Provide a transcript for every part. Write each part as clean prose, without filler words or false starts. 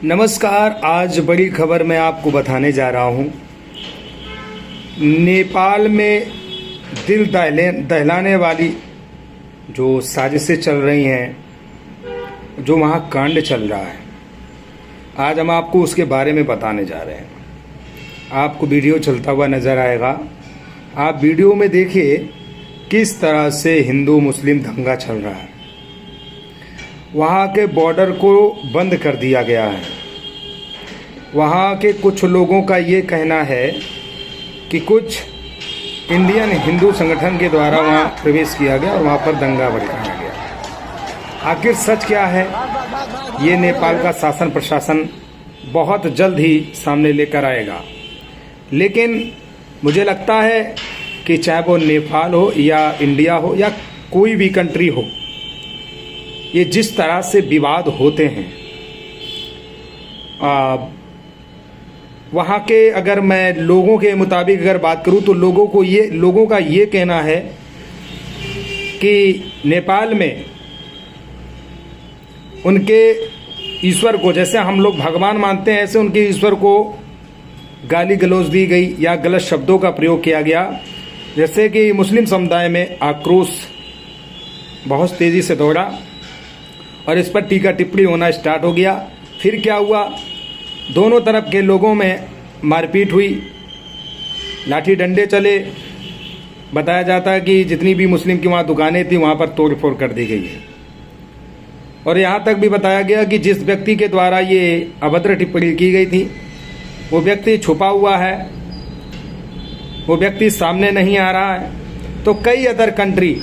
नमस्कार। आज बड़ी खबर मैं आपको बताने जा रहा हूँ। नेपाल में दिल दहलाने वाली जो साजिशें चल रही हैं, जो वहाँ कांड चल रहा है, आज हम आपको उसके बारे में बताने जा रहे हैं। आपको वीडियो चलता हुआ नज़र आएगा। आप वीडियो में देखिए किस तरह से हिंदू मुस्लिम दंगा चल रहा है। वहाँ के बॉर्डर को बंद कर दिया गया है। वहाँ के कुछ लोगों का ये कहना है कि कुछ इंडियन हिंदू संगठन के द्वारा वहाँ प्रवेश किया गया और वहाँ पर दंगा भड़काया गया। आखिर सच क्या है, ये नेपाल का शासन प्रशासन बहुत जल्द ही सामने लेकर आएगा। लेकिन मुझे लगता है कि चाहे वो नेपाल हो या इंडिया हो या कोई भी कंट्री हो, ये जिस तरह से विवाद होते हैं, वहाँ के अगर मैं लोगों के मुताबिक अगर बात करूँ तो लोगों का ये कहना है कि नेपाल में उनके ईश्वर को, जैसे हम लोग भगवान मानते हैं, ऐसे उनके ईश्वर को गाली गलौज दी गई या गलत शब्दों का प्रयोग किया गया। जैसे कि मुस्लिम समुदाय में आक्रोश बहुत तेज़ी से दौड़ा और इस पर टीका टिप्पणी होना स्टार्ट हो गया। फिर क्या हुआ, दोनों तरफ के लोगों में मारपीट हुई, लाठी डंडे चले। बताया जाता है कि जितनी भी मुस्लिम की वहाँ दुकानें थी वहाँ पर तोड़ फोड़ कर दी गई है। और यहाँ तक भी बताया गया कि जिस व्यक्ति के द्वारा ये अभद्र टिप्पणी की गई थी वो व्यक्ति छुपा हुआ है, वो व्यक्ति सामने नहीं आ रहा है। तो कई अदर कंट्री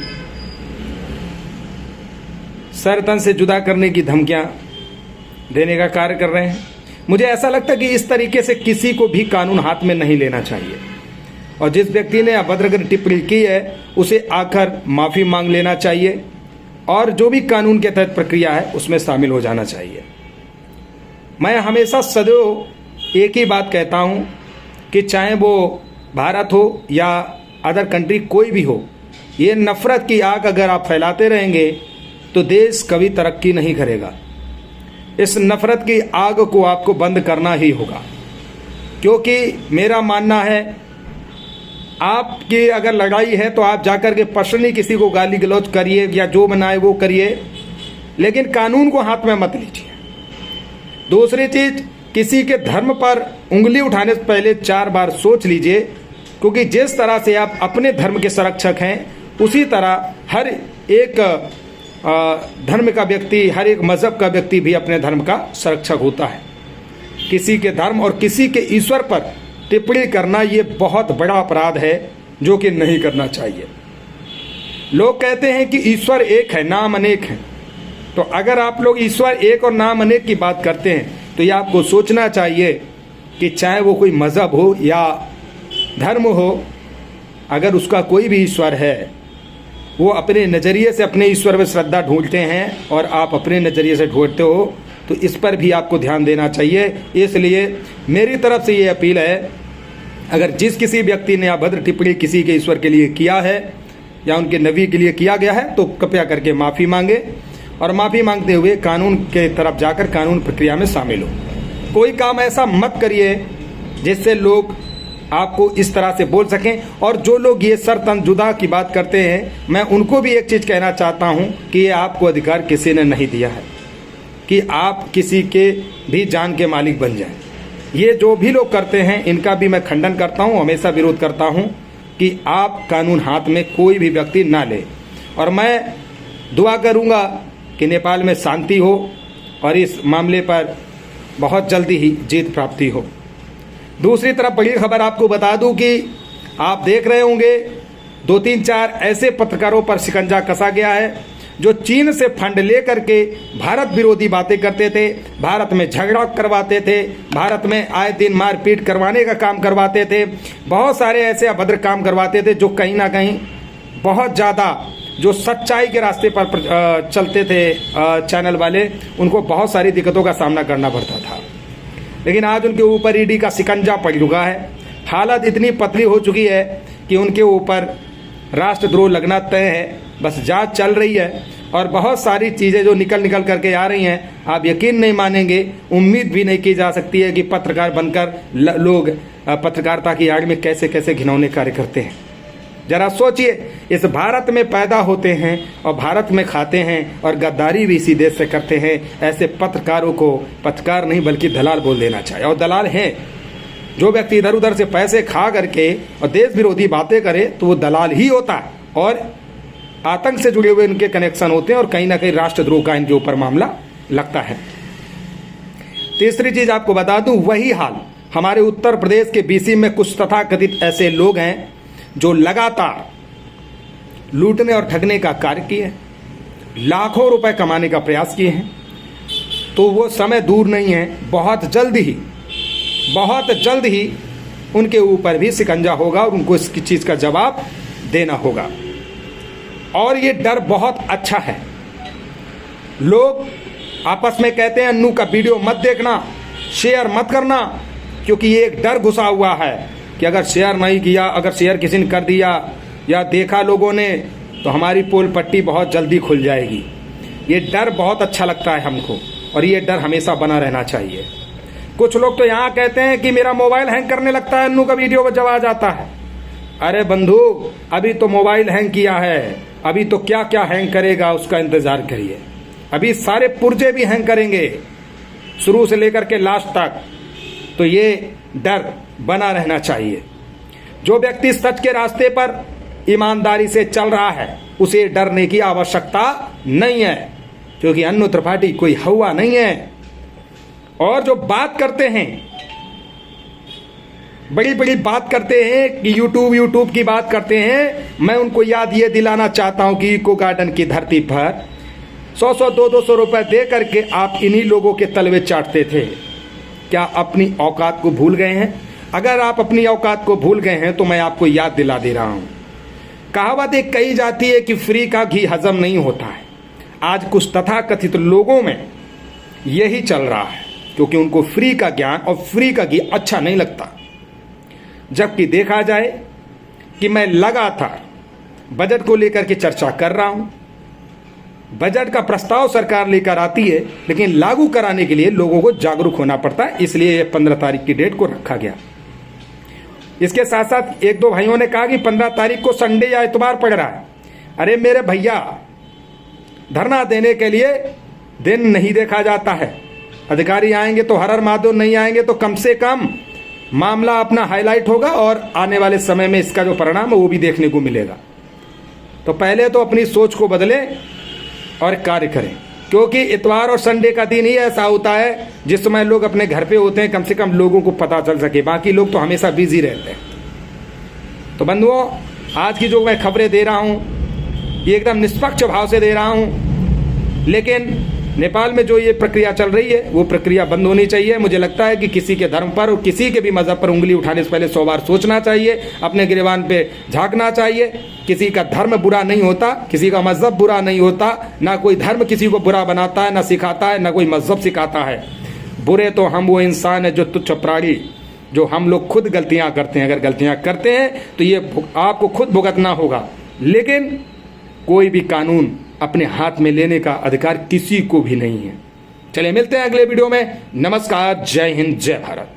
सर तन से जुदा करने की धमकियां देने का कार्य कर रहे हैं। मुझे ऐसा लगता है कि इस तरीके से किसी को भी कानून हाथ में नहीं लेना चाहिए और जिस व्यक्ति ने अभद्र टिप्पणी की है उसे आकर माफ़ी मांग लेना चाहिए और जो भी कानून के तहत प्रक्रिया है उसमें शामिल हो जाना चाहिए। मैं हमेशा सदैव एक ही बात कहता हूँ कि चाहे वो भारत हो या अदर कंट्री कोई भी हो, ये नफ़रत की आग अगर आप फैलाते रहेंगे तो देश कभी तरक्की नहीं करेगा। इस नफ़रत की आग को आपको बंद करना ही होगा, क्योंकि मेरा मानना है आपकी अगर लड़ाई है तो आप जाकर के पर्सनली किसी को गाली गलौज करिए या जो बनाए वो करिए, लेकिन कानून को हाथ में मत लीजिए। दूसरी चीज़, किसी के धर्म पर उंगली उठाने से पहले 4 बार सोच लीजिए, क्योंकि जिस तरह से आप अपने धर्म के संरक्षक हैं उसी तरह हर एक धर्म का व्यक्ति, हर एक मज़हब का व्यक्ति भी अपने धर्म का संरक्षक होता है। किसी के धर्म और किसी के ईश्वर पर टिप्पणी करना ये बहुत बड़ा अपराध है जो कि नहीं करना चाहिए। लोग कहते हैं कि ईश्वर एक है, नाम अनेक हैं। तो अगर आप लोग ईश्वर एक और नाम अनेक की बात करते हैं तो ये आपको सोचना चाहिए कि चाहे वो कोई मज़हब हो या धर्म हो, अगर उसका कोई भी ईश्वर है, वो अपने नज़रिए से अपने ईश्वर में श्रद्धा ढूंढते हैं और आप अपने नज़रिए से ढूंढते हो, तो इस पर भी आपको ध्यान देना चाहिए। इसलिए मेरी तरफ से ये अपील है, अगर जिस किसी व्यक्ति ने अभद्र टिप्पणी किसी के ईश्वर के लिए किया है या उनके नबी के लिए किया गया है तो कृपया करके माफ़ी मांगे और माफ़ी मांगते हुए कानून के तरफ जाकर कानून प्रक्रिया में शामिल हो। कोई काम ऐसा मत करिए जिससे लोग आपको इस तरह से बोल सकें। और जो लोग ये सर तन जुदा की बात करते हैं, मैं उनको भी एक चीज़ कहना चाहता हूँ कि ये आपको अधिकार किसी ने नहीं दिया है कि आप किसी के भी जान के मालिक बन जाएं। ये जो भी लोग करते हैं इनका भी मैं खंडन करता हूँ, हमेशा विरोध करता हूँ कि आप कानून हाथ में कोई भी व्यक्ति ना ले। और मैं दुआ करूँगा कि नेपाल में शांति हो और इस मामले पर बहुत जल्दी ही जीत प्राप्ति हो। दूसरी तरफ बड़ी खबर आपको बता दूं कि आप देख रहे होंगे 2-3-4 ऐसे पत्रकारों पर शिकंजा कसा गया है जो चीन से फंड ले करके भारत विरोधी बातें करते थे, भारत में झगड़ा करवाते थे, भारत में आए दिन मारपीट करवाने का काम करवाते थे, बहुत सारे ऐसे अभद्र काम करवाते थे जो कहीं ना कहीं बहुत ज़्यादा जो सच्चाई के रास्ते पर चलते थे चैनल वाले, उनको बहुत सारी दिक्कतों का सामना करना पड़ता था। लेकिन आज उनके ऊपर ईडी का शिकंजा पड़ चुका है। हालत इतनी पतली हो चुकी है कि उनके ऊपर राष्ट्रद्रोह लगना तय है। बस जांच चल रही है और बहुत सारी चीज़ें जो निकल करके आ रही हैं, आप यकीन नहीं मानेंगे, उम्मीद भी नहीं की जा सकती है कि पत्रकार बनकर लोग पत्रकारिता की आड़ में कैसे कैसे घिनौने कार्य करते हैं। जरा सोचिए, इस भारत में पैदा होते हैं और भारत में खाते हैं और गद्दारी भी इसी देश से करते हैं। ऐसे पत्रकारों को पत्रकार नहीं बल्कि दलाल बोल देना चाहिए, और दलाल हैं। जो व्यक्ति इधर उधर से पैसे खा करके और देश विरोधी बातें करे तो वो दलाल ही होता है, और आतंक से जुड़े हुए इनके कनेक्शन होते हैं, और कहीं ना कहीं राष्ट्रद्रोह का इनके ऊपर मामला लगता है। तीसरी चीज आपको बता दूं, वही हाल हमारे उत्तर प्रदेश के बीसी में कुछ तथाकथित ऐसे लोग हैं जो लगातार लूटने और ठगने का कार्य किए, लाखों रुपए कमाने का प्रयास किए हैं। तो वो समय दूर नहीं है, बहुत जल्द ही उनके ऊपर भी शिकंजा होगा और उनको इसकी चीज का जवाब देना होगा। और ये डर बहुत अच्छा है। लोग आपस में कहते हैं अन्नू का वीडियो मत देखना, शेयर मत करना, क्योंकि ये एक डर घुसा हुआ है कि अगर शेयर नहीं किया, अगर शेयर किसी ने कर दिया या देखा लोगों ने, तो हमारी पोल पट्टी बहुत जल्दी खुल जाएगी। ये डर बहुत अच्छा लगता है हमको, और ये डर हमेशा बना रहना चाहिए। कुछ लोग तो यहाँ कहते हैं कि मेरा मोबाइल हैंग करने लगता है अन्नू का वीडियो जब आ जाता है। अरे बंधु, अभी तो मोबाइल हैंग किया है, अभी तो क्या क्या हैंग करेगा उसका इंतजार करिए। अभी सारे पुर्जे भी हैंग करेंगे शुरू से लेकर के लास्ट तक। तो ये डर बना रहना चाहिए। जो व्यक्ति सच के रास्ते पर ईमानदारी से चल रहा है उसे डरने की आवश्यकता नहीं है, क्योंकि अन्नू त्रिपाठी कोई हवा नहीं है। और जो बात करते हैं, बड़ी बड़ी बात करते हैं कि यूट्यूब की बात करते हैं, मैं उनको याद ये दिलाना चाहता हूं कि इको गार्डन की धरती पर 100 200 रुपए दे करके आप इन्हीं लोगों के तलवे चाटते थे। क्या अपनी औकात को भूल गए हैं? अगर आप अपनी औकात को भूल गए हैं तो मैं आपको याद दिला दे रहा हूं। कहावत एक कही जाती है कि फ्री का घी हजम नहीं होता है। आज कुछ तथाकथित लोगों में यही चल रहा है, क्योंकि उनको फ्री का ज्ञान और फ्री का घी अच्छा नहीं लगता। जबकि देखा जाए कि मैं लगातार बजट को लेकर के चर्चा कर रहा हूं। बजट का प्रस्ताव सरकार लेकर आती है, लेकिन लागू कराने के लिए लोगों को जागरूक होना पड़ता है, इसलिए ये 15 तारीख की डेट को रखा गया। इसके साथ साथ एक दो भाइयों ने कहा कि 15 तारीख को संडे या इतवार पड़ रहा है। अरे मेरे भैया, धरना देने के लिए दिन नहीं देखा जाता है। अधिकारी आएंगे तो हर महादेव, नहीं आएंगे तो कम से कम मामला अपना हाईलाइट होगा और आने वाले समय में इसका जो परिणाम है वो भी देखने को मिलेगा। तो पहले तो अपनी सोच को बदलें और कार्य करें, क्योंकि इतवार और संडे का दिन ही ऐसा होता है जिस समय लोग अपने घर पे होते हैं, कम से कम लोगों को पता चल सके। बाकी लोग तो हमेशा बिजी रहते हैं। तो बंधुओं, आज की जो मैं खबरें दे रहा हूँ ये एकदम निष्पक्ष भाव से दे रहा हूँ, लेकिन नेपाल में जो ये प्रक्रिया चल रही है वो प्रक्रिया बंद होनी चाहिए। मुझे लगता है कि किसी के धर्म पर और किसी के भी मजहब पर उंगली उठाने से पहले 100 बार सोचना चाहिए, अपने गिरेबान पे झांकना चाहिए। किसी का धर्म बुरा नहीं होता, किसी का मजहब बुरा नहीं होता, ना कोई धर्म किसी को बुरा बनाता है, ना सिखाता है, ना कोई मजहब सिखाता है। बुरे तो हम वो इंसान है जो तुच्छ प्राणी, जो हम लोग खुद गलतियां करते हैं। अगर गलतियां करते हैं तो ये आपको खुद भुगतना होगा, लेकिन कोई भी कानून अपने हाथ में लेने का अधिकार किसी को भी नहीं है। चलिए मिलते हैं अगले वीडियो में। नमस्कार, जय हिंद, जय भारत।